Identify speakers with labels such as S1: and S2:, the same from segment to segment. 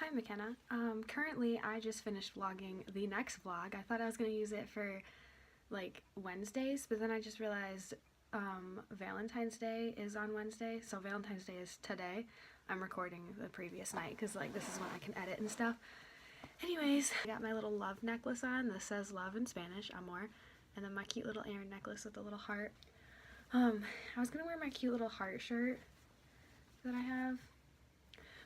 S1: Hi McKenna. Currently I just finished vlogging the next vlog. I thought I was going to use it for like Wednesdays, but then I just realized Valentine's Day is on Wednesday, so Valentine's Day is today. I'm recording the previous night because like this is when I can edit and stuff. Anyways, I got my little love necklace on. This says love in Spanish, amor, and then my cute little Aaron necklace with the little heart. I was going to wear my cute little heart shirt that I have,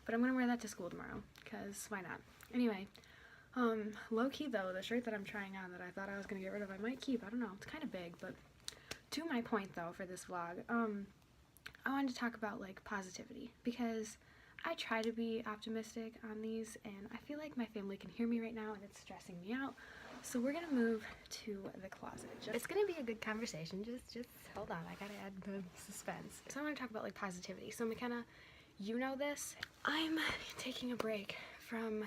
S1: but I'm going to wear that to school tomorrow, because why not? Anyway, low-key though, the shirt that I'm trying on that I thought I was going to get rid of, I might keep. I don't know. It's kind of big, but to my point though for this vlog, I wanted to talk about like positivity, because I try to be optimistic on these, and I feel like my family can hear me right now and it's stressing me out. So we're going to move to the closet. It's going to be a good conversation. Just hold on. I got to add the suspense. So I want to talk about like positivity. So McKenna, you know this. I'm taking a break from,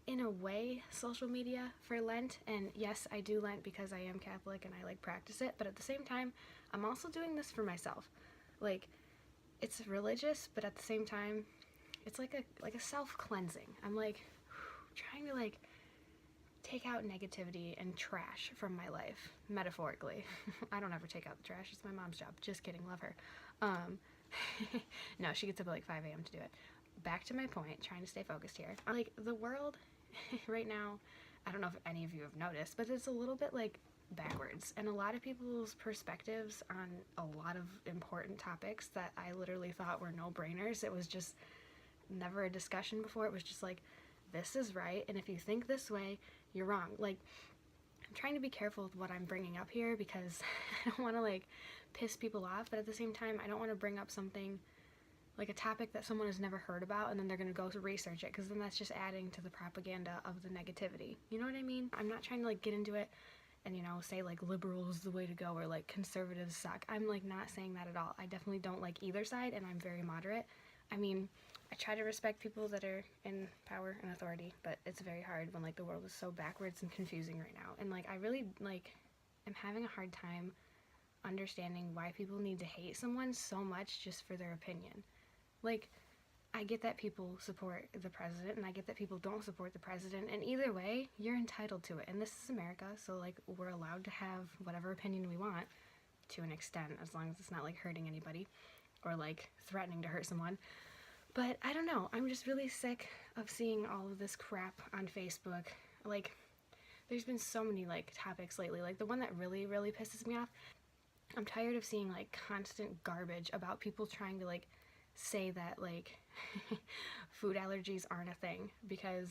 S1: in a way, social media for Lent. And yes, I do Lent because I am Catholic and I like practice it. But at the same time, I'm also doing this for myself. Like, it's religious, but at the same time, it's like a self-cleansing. I'm like trying to like take out negativity and trash from my life, metaphorically. I don't ever take out the trash. It's my mom's job. Just kidding. Love her. No, she gets up at like 5 a.m. to do it. Back to my point, trying to stay focused here. Like, the world right now, I don't know if any of you have noticed, but it's a little bit like backwards, and a lot of people's perspectives on a lot of important topics that I literally thought were no-brainers. It was just never a discussion before. It was just like, this is right, and if you think this way, you're wrong. Like, I'm trying to be careful with what I'm bringing up here, because I don't want to like piss people off, but at the same time I don't want to bring up something like a topic that someone has never heard about and then they're going to go to research it, because then that's just adding to the propaganda of the negativity. You know what I mean? I'm not trying to like get into it and, you know, say like liberal is the way to go or like conservatives suck. I'm like not saying that at all. I definitely don't like either side, and I'm very moderate. I mean, I try to respect people that are in power and authority, but it's very hard when like the world is so backwards and confusing right now. And like I really like am having a hard time understanding why people need to hate someone so much just for their opinion. Like, I get that people support the president, and I get that people don't support the president, and either way, you're entitled to it. And this is America, so like we're allowed to have whatever opinion we want to an extent, as long as it's not like hurting anybody or like threatening to hurt someone. But I don't know, I'm just really sick of seeing all of this crap on Facebook. Like, there's been so many like topics lately. Like, the one that really pisses me off, I'm tired of seeing like constant garbage about people trying to like say that like food allergies aren't a thing, because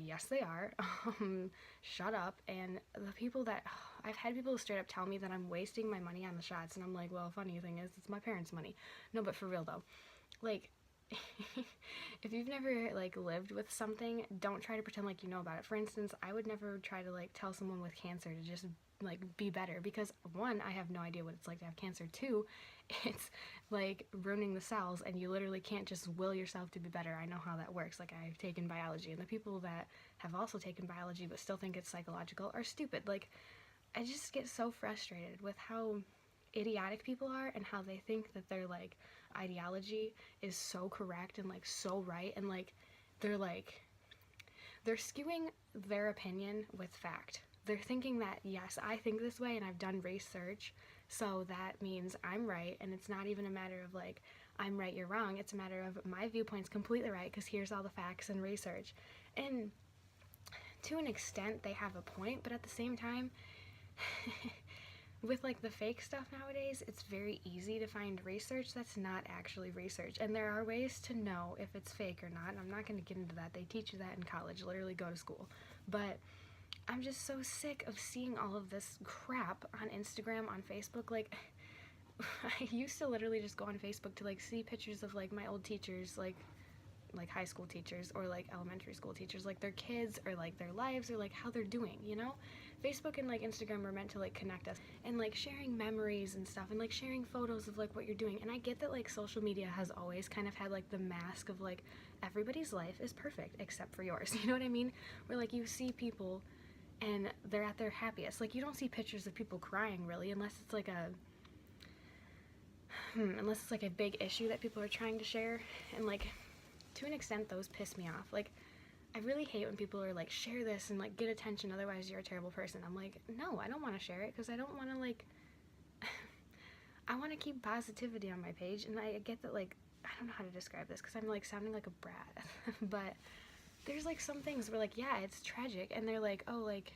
S1: yes they are. Shut up. And the people that I've had people straight up tell me that I'm wasting my money on the shots, and I'm like, well, funny thing is, it's my parents' money. No, but for real though, like if you've never like lived with something, don't try to pretend like you know about it. For instance, I would never try to like tell someone with cancer to just like be better, because one, I have no idea what it's like to have cancer. Two, it's like ruining the cells, and you literally can't just will yourself to be better. I know how that works. Like, I've taken biology, and the people that have also taken biology but still think it's psychological are stupid. Like, I just get so frustrated with how idiotic people are, and how they think that their like ideology is so correct and like so right, and like they're skewing their opinion with fact. They're thinking that, yes, I think this way and I've done research, so that means I'm right, and it's not even a matter of like I'm right, you're wrong. It's a matter of my viewpoint's completely right because here's all the facts and research. And to an extent they have a point, but at the same time with like the fake stuff nowadays, it's very easy to find research that's not actually research, and there are ways to know if it's fake or not. And I'm not going to get into that. They teach you that in college. Literally go to school. But I'm just so sick of seeing all of this crap on Instagram, on Facebook. Like, I used to literally just go on Facebook to like see pictures of like my old teachers, like high school teachers or like elementary school teachers, like their kids or like their lives or like how they're doing, you know? Facebook and like Instagram were meant to like connect us, and like sharing memories and stuff, and like sharing photos of like what you're doing. And I get that like social media has always kind of had like the mask of like everybody's life is perfect except for yours. You know what I mean? Where like you see people and they're at their happiest. Like, you don't see pictures of people crying really, unless it's like a big issue that people are trying to share. And like to an extent, those piss me off. Like, I really hate when people are like, share this and like get attention, otherwise you're a terrible person. I'm like, no, I don't want to share it because I don't want to like, I want to keep positivity on my page. And I get that, like, I don't know how to describe this because I'm like sounding like a brat, but there's like some things where like, yeah, it's tragic, and they're like, oh, like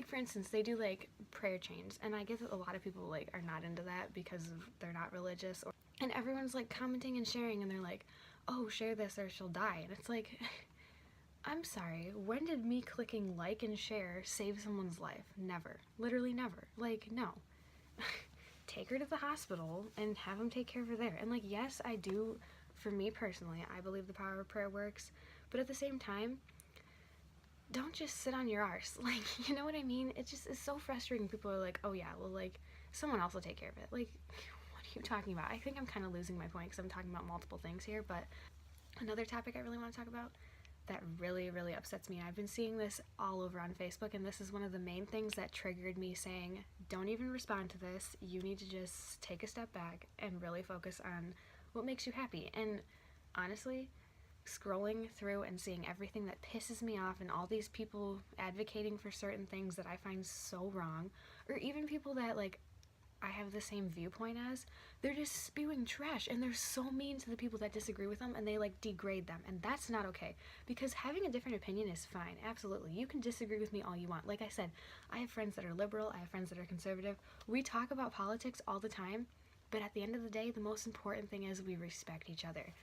S1: for instance, they do like prayer chains, and I get that a lot of people like are not into that because they're not religious, and everyone's like commenting and sharing, and they're like, oh, share this or she'll die, and it's like, I'm sorry, when did me clicking like and share save someone's life? Never. Literally never. Like, no. Take her to the hospital and have them take care of her there. And like, yes, I do, for me personally, I believe the power of prayer works, but at the same time, don't just sit on your arse. Like, you know what I mean? It just is so frustrating. People are like, oh yeah, well, like, someone else will take care of it. Like, what are you talking about? I think I'm kind of losing my point because I'm talking about multiple things here, but another topic I really want to talk about that really, really upsets me, and I've been seeing this all over on Facebook, and this is one of the main things that triggered me saying, don't even respond to this, you need to just take a step back and really focus on what makes you happy. And honestly, scrolling through and seeing everything that pisses me off and all these people advocating for certain things that I find so wrong, or even people that like I have the same viewpoint as, they're just spewing trash, and they're so mean to the people that disagree with them, and they like degrade them, and that's not okay, because having a different opinion is fine. Absolutely, you can disagree with me all you want. Like I said, I have friends that are liberal, I have friends that are conservative, we talk about politics all the time, but at the end of the day, the most important thing is we respect each other.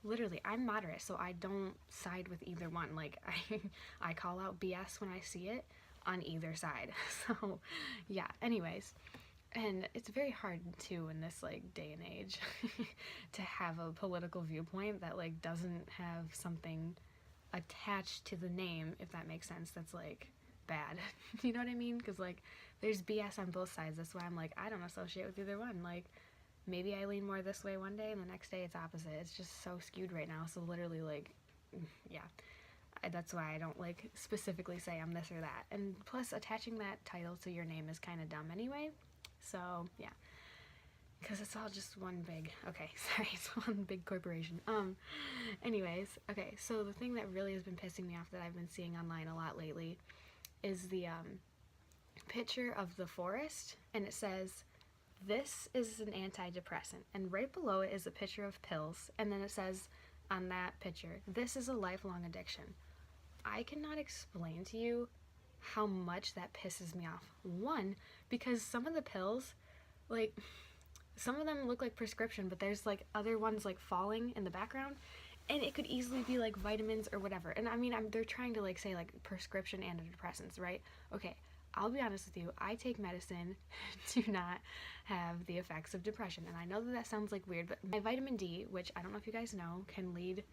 S1: Literally, I'm moderate, so I don't side with either one. Like, I call out BS when I see it on either side. So yeah, anyways, and it's very hard too in this like day and age to have a political viewpoint that like doesn't have something attached to the name, if that makes sense, that's like bad. You know what I mean? Because like there's BS on both sides. That's why I'm like, I don't associate with either one. Like, maybe I lean more this way one day and the next day it's opposite. It's just so skewed right now. So literally, like, yeah, that's why I don't like specifically say I'm this or that. And plus, attaching that title to your name is kind of dumb anyway. So yeah, because it's all just one big, okay, sorry, it's one big corporation. Anyways, okay, so the thing that really has been pissing me off that I've been seeing online a lot lately is the picture of the forest, and it says, this is an antidepressant, and right below it is a picture of pills, and then it says on that picture, this is a lifelong addiction. I cannot explain to you how much that pisses me off. One, because some of the pills, like, some of them look like prescription, but there's like other ones like falling in the background, and it could easily be like vitamins or whatever. And I mean, they're trying to like say like prescription antidepressants, right? Okay, I'll be honest with you, I take medicine to not have the effects of depression. And I know that that sounds like weird, but my vitamin D, which I don't know if you guys know, can lead,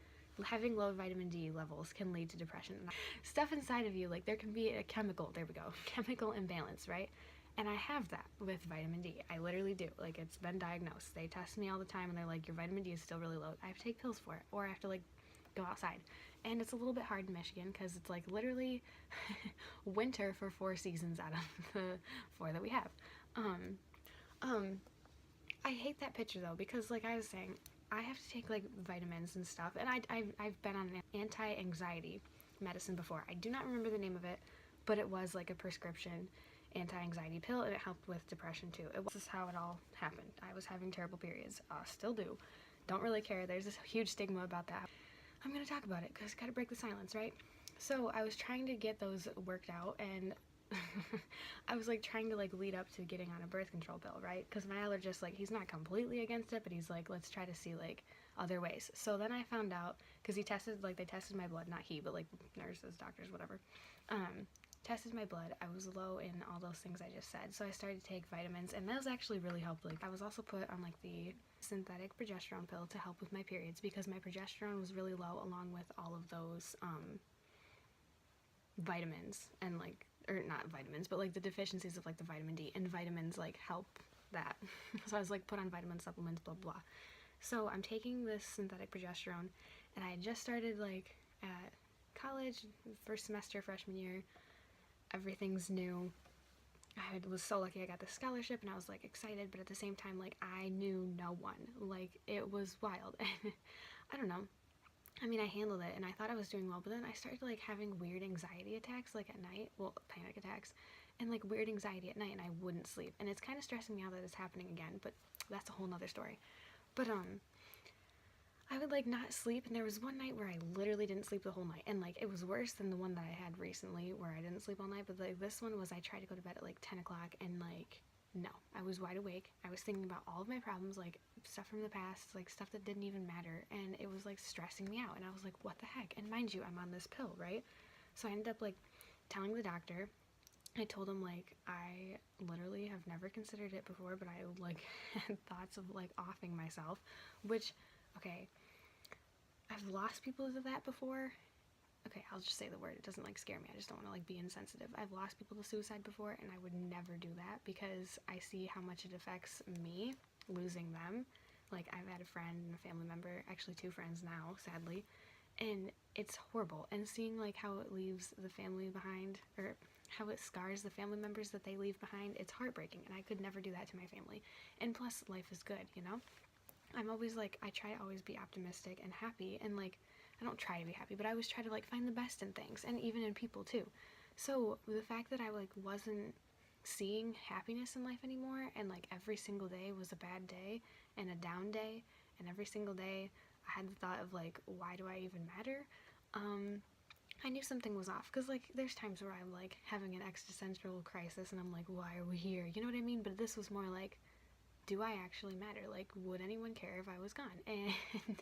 S1: having low vitamin D levels can lead to depression. Stuff inside of you, like there can be a chemical, there we go, chemical imbalance, right? And I have that with vitamin D. I literally do. Like, it's been diagnosed. They test me all the time and they're like, your vitamin D is still really low. I have to take pills for it, or I have to like go outside. And it's a little bit hard in Michigan because it's like literally winter for 4 seasons out of the 4 that we have. I hate that picture though, because like I was saying, I have to take like vitamins and stuff, and I've been on an anti-anxiety medicine before. I do not remember the name of it, but it was like a prescription anti-anxiety pill, and it helped with depression too. This is how it all happened. I was having terrible periods. Still do. Don't really care. There's this huge stigma about that. I'm gonna talk about it because gotta break the silence, right? So I was trying to get those worked out, and I was like trying to like lead up to getting on a birth control pill, right? Because my allergist, like, he's not completely against it, but he's like, let's try to see like other ways. So then I found out, because they tested my blood, not he, but like nurses, doctors, whatever, tested my blood. I was low in all those things I just said, so I started to take vitamins, and those actually really helped. Like, I was also put on like the synthetic progesterone pill to help with my periods, because my progesterone was really low, along with all of those vitamins, and like, or not vitamins, but like the deficiencies of like the vitamin D, and vitamins like help that. So I was like put on vitamin supplements, blah blah. So I'm taking this synthetic progesterone, and I just started like at college, first semester, freshman year. Everything's new. I was so lucky I got this scholarship, and I was like excited, but at the same time, like, I knew no one. Like, it was wild. And I don't know. I mean, I handled it and I thought I was doing well, but then I started like having weird anxiety attacks like at night, well, panic attacks, and like weird anxiety at night, and I wouldn't sleep. And it's kind of stressing me out that it's happening again, but that's a whole nother story. But I would like not sleep, and there was one night where I literally didn't sleep the whole night, and like it was worse than the one that I had recently where I didn't sleep all night. But like this one was, I tried to go to bed at like 10 o'clock, and like no, I was wide awake. I was thinking about all of my problems, like stuff from the past, like stuff that didn't even matter, and it was like stressing me out. And I was like, what the heck? And mind you, I'm on this pill, right? So I ended up like telling the doctor. I told him like I literally have never considered it before, but I like had thoughts of like offing myself, which, okay, I've lost people to that before. Okay, I'll just say the word. It doesn't like scare me. I just don't want to like be insensitive. I've lost people to suicide before, and I would never do that because I see how much it affects me losing them. Like I've had a friend and a family member, actually two friends now, sadly, and it's horrible. And seeing like how it leaves the family behind, or how it scars the family members that they leave behind, it's heartbreaking, and I could never do that to my family. And plus, life is good, you know? I'm always like, I try to always be optimistic and happy, and like, I don't try to be happy, but I always try to like find the best in things, and even in people too. So the fact that I like wasn't seeing happiness in life anymore, and like every single day was a bad day and a down day, and every single day I had the thought of like, why do I even matter? Um, I knew something was off, because like there's times where I'm like having an existential crisis, and I'm like, why are we here? You know what I mean? But this was more like, do I actually matter? Like, would anyone care if I was gone? And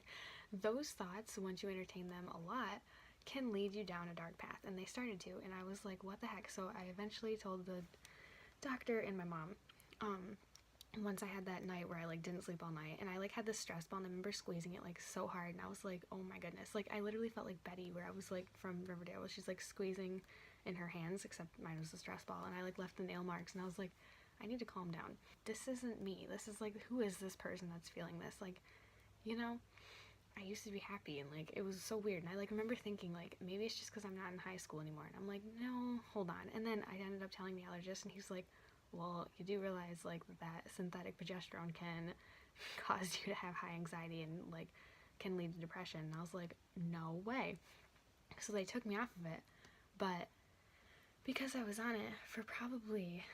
S1: those thoughts, once you entertain them a lot, can lead you down a dark path. And they started to. And I was like, what the heck? So I eventually told the doctor and my mom. Um, Once I had that night where I like didn't sleep all night, and I like had this stress ball, and I remember squeezing it like so hard, and I was like, oh my goodness. Like I literally felt like Betty, where I was like from Riverdale, she's like squeezing in her hands, except mine was a stress ball, and I like left the nail marks, and I was like, I need to calm down. This isn't me. This is like, who is this person that's feeling this? Like, you know, I used to be happy, and like it was so weird. And I like remember thinking like, maybe it's just because I'm not in high school anymore. And I'm like, no, hold on. And then I ended up telling the allergist, and he's like, well, you do realize like that synthetic progesterone can cause you to have high anxiety and like can lead to depression. And I was like, no way. So they took me off of it, but because I was on it for probably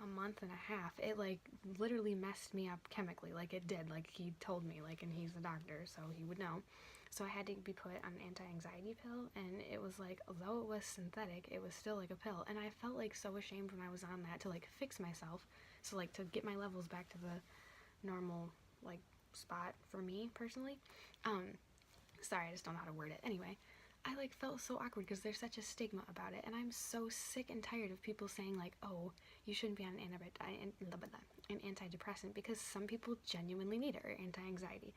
S1: a month and a half, it like literally messed me up chemically. Like it did. Like he told me, like, and he's a doctor, so he would know. So I had to be put on an anti-anxiety pill, and it was like, although it was synthetic, it was still like a pill. And I felt like so ashamed when I was on that to like fix myself. So like to get my levels back to the normal like spot for me personally. Sorry, I just don't know how to word it. Anyway, I like felt so awkward because there's such a stigma about it, and I'm so sick and tired of people saying like, "Oh, you shouldn't be on an antidepressant," because some people genuinely need it, or anti-anxiety.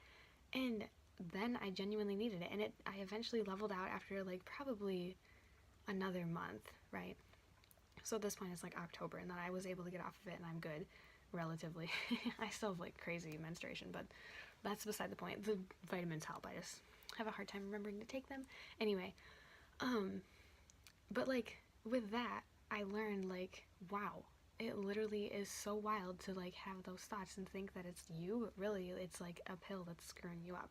S1: And then I genuinely needed it, and I eventually leveled out after like probably another month, right? So at this point it's like October, and then I was able to get off of it, and I'm good, relatively. I still have like crazy menstruation, but that's beside the point. The vitamins help. I just have a hard time remembering to take them. Anyway, um, but like with that, I learned like, wow, it literally is so wild to like have those thoughts and think that it's you, but really it's like a pill that's screwing you up.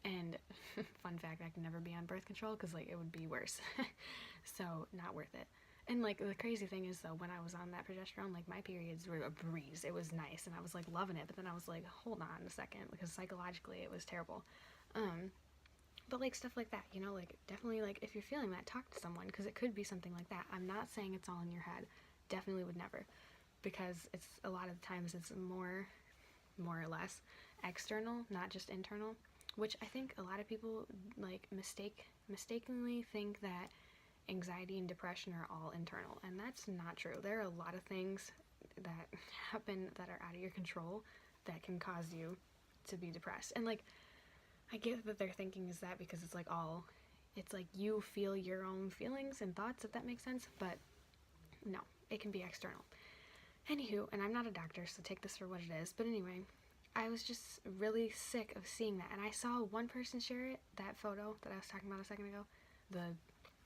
S1: And fun fact, I can never be on birth control because like it would be worse. So not worth it. And like the crazy thing is though, when I was on that progesterone, like my periods were a breeze. It was nice, and I was like loving it. But then I was like, hold on a second, because psychologically it was terrible. Um, but like stuff like that, you know, like definitely like if you're feeling that, talk to someone, because it could be something like that. I'm not saying it's all in your head. Definitely would never, because it's a lot of times it's more or less external, not just internal, which I think a lot of people like mistakenly think that anxiety and depression are all internal, and that's not true. There are a lot of things that happen that are out of your control that can cause you to be depressed. And like I get that their thinking is that because it's like you feel your own feelings and thoughts, if that makes sense, but no, it can be external. Anywho, and I'm not a doctor, so take this for what it is, but anyway, I was just really sick of seeing that, and I saw one person share it, that photo that I was talking about a second ago, the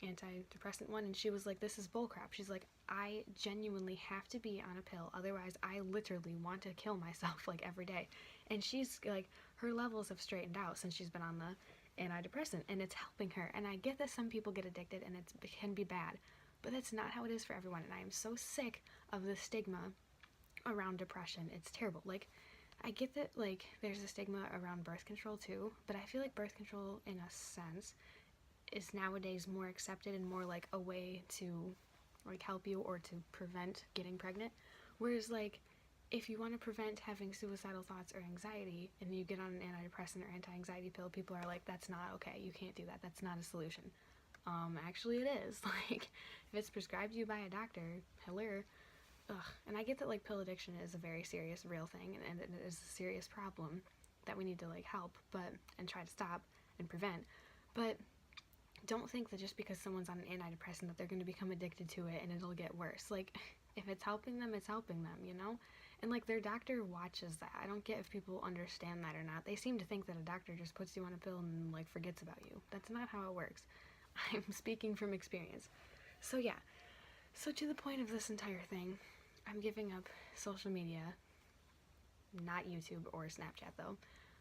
S1: antidepressant one, and she was like, this is bullcrap. She's like, I genuinely have to be on a pill, otherwise I literally want to kill myself like every day. And she's like, her levels have straightened out since she's been on the antidepressant and it's helping her. And I get that some people get addicted and it can be bad, but that's not how it is for everyone. And I am so sick of the stigma around depression. It's terrible. Like, I get that, like, there's a stigma around birth control too, but I feel like birth control, in a sense, is nowadays more accepted and more like a way to, like, help you or to prevent getting pregnant. Whereas, like, if you want to prevent having suicidal thoughts or anxiety and you get on an antidepressant or anti-anxiety pill, people are like, that's not okay. You can't do that. That's not a solution. Actually it is. Like, if it's prescribed to you by a doctor, hello. Ugh. And I get that, like, pill addiction is a very serious, real thing, and it is a serious problem that we need to, like, help, and try to stop and prevent. But don't think that just because someone's on an antidepressant that they're going to become addicted to it and it'll get worse. Like, if it's helping them, it's helping them, you know? And, like, their doctor watches that. I don't get if people understand that or not. They seem to think that a doctor just puts you on a pill and, like, forgets about you. That's not how it works. I'm speaking from experience. So, yeah. So, to the point of this entire thing, I'm giving up social media, not YouTube or Snapchat though,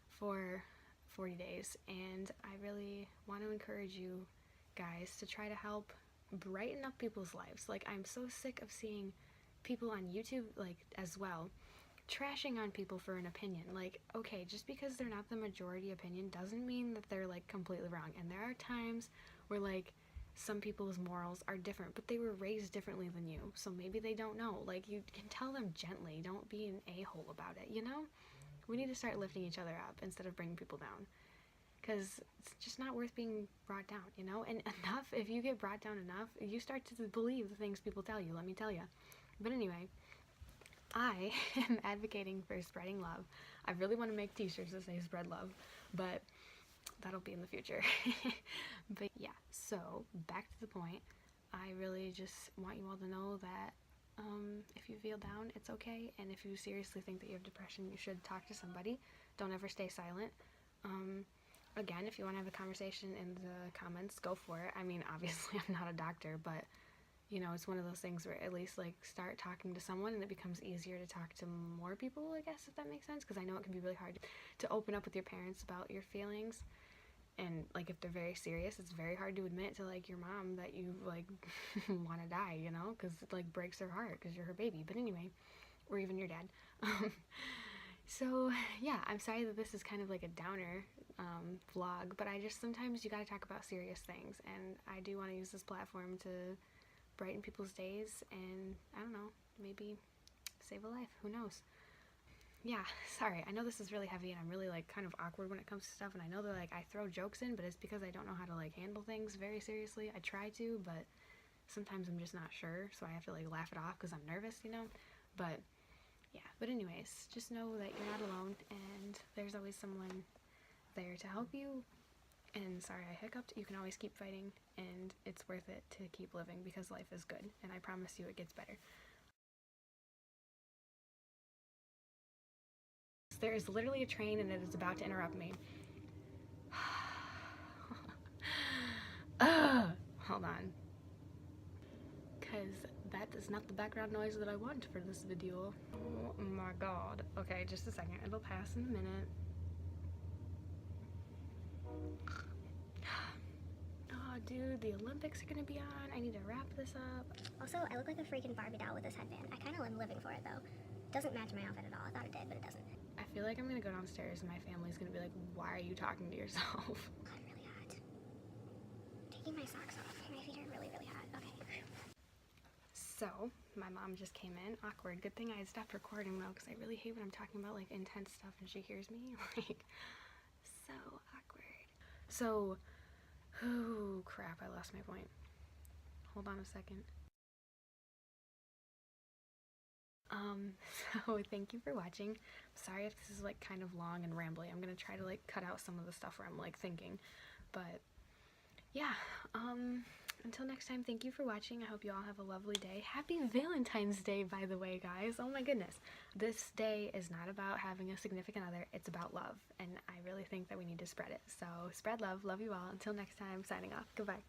S1: for 40 days, and I really want to encourage you guys to try to help brighten up people's lives. Like, I'm so sick of seeing people on YouTube, like, as well, trashing on people for an opinion. Like, okay, just because they're not the majority opinion doesn't mean that they're, like, completely wrong. And there are times where, like, some people's morals are different, but they were raised differently than you, so maybe they don't know. Like, you can tell them gently. Don't be an a-hole about it, you know? We need to start lifting each other up instead of bringing people down, because it's just not worth being brought down, you know? And enough, if you get brought down enough, you start to believe the things people tell you, let me tell you. But anyway, I am advocating for spreading love. I really want to make t-shirts that say spread love, but that'll be in the future. But yeah, so back to the point. I really just want you all to know that if you feel down, it's okay, and if you seriously think that you have depression, you should talk to somebody. Don't ever stay silent. Again, if you want to have a conversation in the comments, go for it. I mean, obviously I'm not a doctor, but you know, it's one of those things where at least, like, start talking to someone and it becomes easier to talk to more people, I guess, if that makes sense, because I know it can be really hard to open up with your parents about your feelings. And, like, if they're very serious, it's very hard to admit to, like, your mom that you, like, want to die, you know, because it, like, breaks her heart because you're her baby. But anyway, or even your dad. So, yeah, I'm sorry that this is kind of like a downer vlog, but I just, sometimes you gotta talk about serious things, and I do want to use this platform to brighten people's days and, I don't know, maybe save a life. Who knows? Yeah, sorry, I know this is really heavy and I'm really, like, kind of awkward when it comes to stuff, and I know that, like, I throw jokes in, but it's because I don't know how to, like, handle things very seriously. I try to, but sometimes I'm just not sure, so I have to, like, laugh it off because I'm nervous, you know? But yeah, but anyways, just know that you're not alone and there's always someone there to help you. And sorry I hiccuped. You can always keep fighting, and it's worth it to keep living because life is good, and I promise you it gets better. There is literally a train and it is about to interrupt me. Hold on. Because that is not the background noise that I want for this video. Oh my god. Okay, just a second. It'll pass in a minute. Oh, dude, the Olympics are gonna be on. I need to wrap this up.
S2: Also, I look like a freaking Barbie doll with this headband. I kind of am living for it, though. Doesn't match my outfit at all. I thought it did, but it doesn't.
S1: I feel like I'm gonna go downstairs and my family's gonna be like, why are you talking to yourself?
S2: I'm really hot. Taking my socks off. My feet are really, really hot. Okay.
S1: So, my mom just came in. Awkward. Good thing I stopped recording, though, because I really hate when I'm talking about, like, intense stuff and she hears me. Like, so awkward. So, oh, crap, I lost my point. Hold on a second. So thank you for watching. Sorry if this is, like, kind of long and rambly. I'm gonna try to, like, cut out some of the stuff where I'm, like, thinking. But, yeah, until next time, thank you for watching. I hope you all have a lovely day. Happy Valentine's Day, by the way, guys. Oh my goodness. This day is not about having a significant other. It's about love, and I really think that we need to spread it. So, spread love. Love you all. Until next time, signing off. Goodbye.